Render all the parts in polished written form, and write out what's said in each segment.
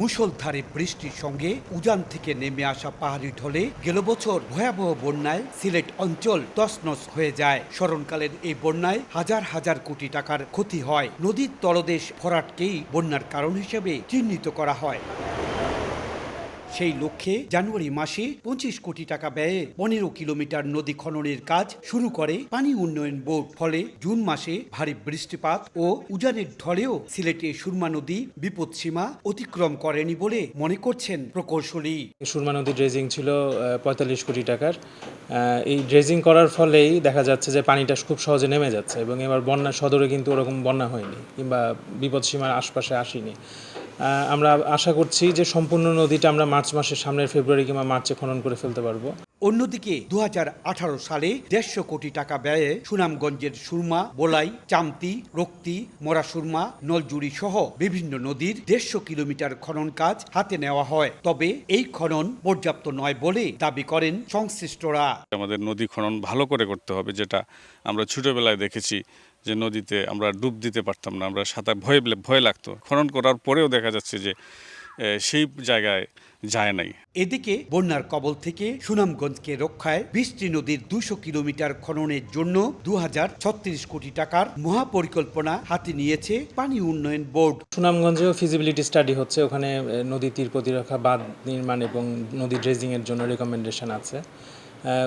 মুষলধারে বৃষ্টির সঙ্গে উজান থেকে নেমে আসা পাহাড়ি ঢলে গেল বছর ভয়াবহ বন্যায় সিলেট অঞ্চল তছনছ হয়ে যায়। স্মরণকালের এই বন্যায় হাজার হাজার কোটি টাকার ক্ষতি হয়। নদীর তলদেশ ভরাটকেই বন্যার কারণ হিসেবে চিহ্নিত করা হয়। সেই লক্ষ্যে জানুয়ারি মাসে 25 কোটি টাকা ব্যয়ে 15 কিলোমিটার নদী খননের কাজ শুরু করে পানি উন্নয়ন বোর্ড। ফলে জুন মাসে ভারী বৃষ্টিপাত ও উজানের ঢলেও সিলেটে সুরমা নদী বিপদসীমা অতিক্রম করেনি বলে মনে করছেন প্রকৌশলী। সুরমা নদী ড্রেজিং ছিল 45 কোটি টাকার। এই ড্রেজিং করার ফলেই দেখা যাচ্ছে যে পানিটা খুব সহজে নেমে যাচ্ছে এবং এবার বন্যা সদরে কিন্তু ওরকম বন্যা হয়নি কিংবা বিপদসীমার আশপাশে আসেনি। আমরা আশা করছি যে সম্পূর্ণ নদীটা আমরা মার্চ মাসের সামনের ফেব্রুয়ারি কিংবা মার্চে খনন করে ফেলতে পারবো। অন্যদিকে 2018 সালে 150 কোটি টাকা ব্যয়ে সুনামগঞ্জের সুরমা, বোলাই, চামতি, রক্তি, মোরা সুরমা, নলজুড়ি সহ বিভিন্ন নদীর 150 কিলোমিটার খনন কাজ হাতে নেওয়া হয়। তবে এই খনন পর্যাপ্ত নয় বলে দাবি করেন সংশ্লিষ্টরা। আমাদের নদী খনন ভালো করে করতে হবে, যেটা আমরা ছোটবেলায় দেখেছি যে নদীতে আমরা ডুব দিতে পারতাম না, আমরা সাঁতার ভয় লাগতো। খনন করার পরেও দেখা যাচ্ছে যে সেই জায়গায় যায় নাই। এদিকে বন্যার কবল থেকে সুনামগঞ্জকে রক্ষায় 20টি নদীর 200 কিলোমিটার খননের জন্য 2036 কোটি টাকার মহাপরিকল্পনা হাতে নিয়েছে পানি উন্নয়ন বোর্ড। সুনামগঞ্জেও ফিজিবিলিটি স্টাডি হচ্ছে, ওখানে নদী তীর প্রতিরক্ষা বাঁধ নির্মাণ এবং নদী ড্রেজিংয়ের জন্য রেকমেন্ডেশন আছে।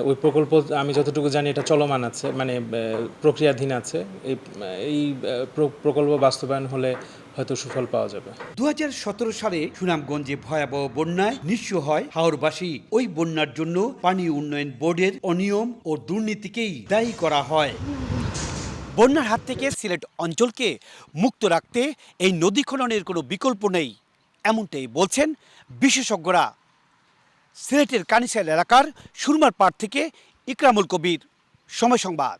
ওই প্রকল্প আমি যতটুকু জানি এটা চলমান আছে, মানে প্রক্রিয়াধীন আছে। এই প্রকল্প বাস্তবায়ন হলে হয়তো সুফল পাওয়া যাবে। 2017 সালে সুনামগঞ্জে ভয়াবহ বন্যায় নিঃস্ব হয় হাওরবাসী। ওই বন্যার জন্য পানি উন্নয়ন বোর্ডের অনিয়ম ও দুর্নীতিকেই দায়ী করা হয়। বন্যার হাত থেকে সিলেট অঞ্চলকে মুক্ত রাখতে এই নদী খননের কোনো বিকল্প নেই, এমনটাই বলছেন বিশেষজ্ঞরা। সিলেটের কানিসাইল এলাকার সুরমার পাড় থেকে ইকরামুল কবির, সময় সংবাদ।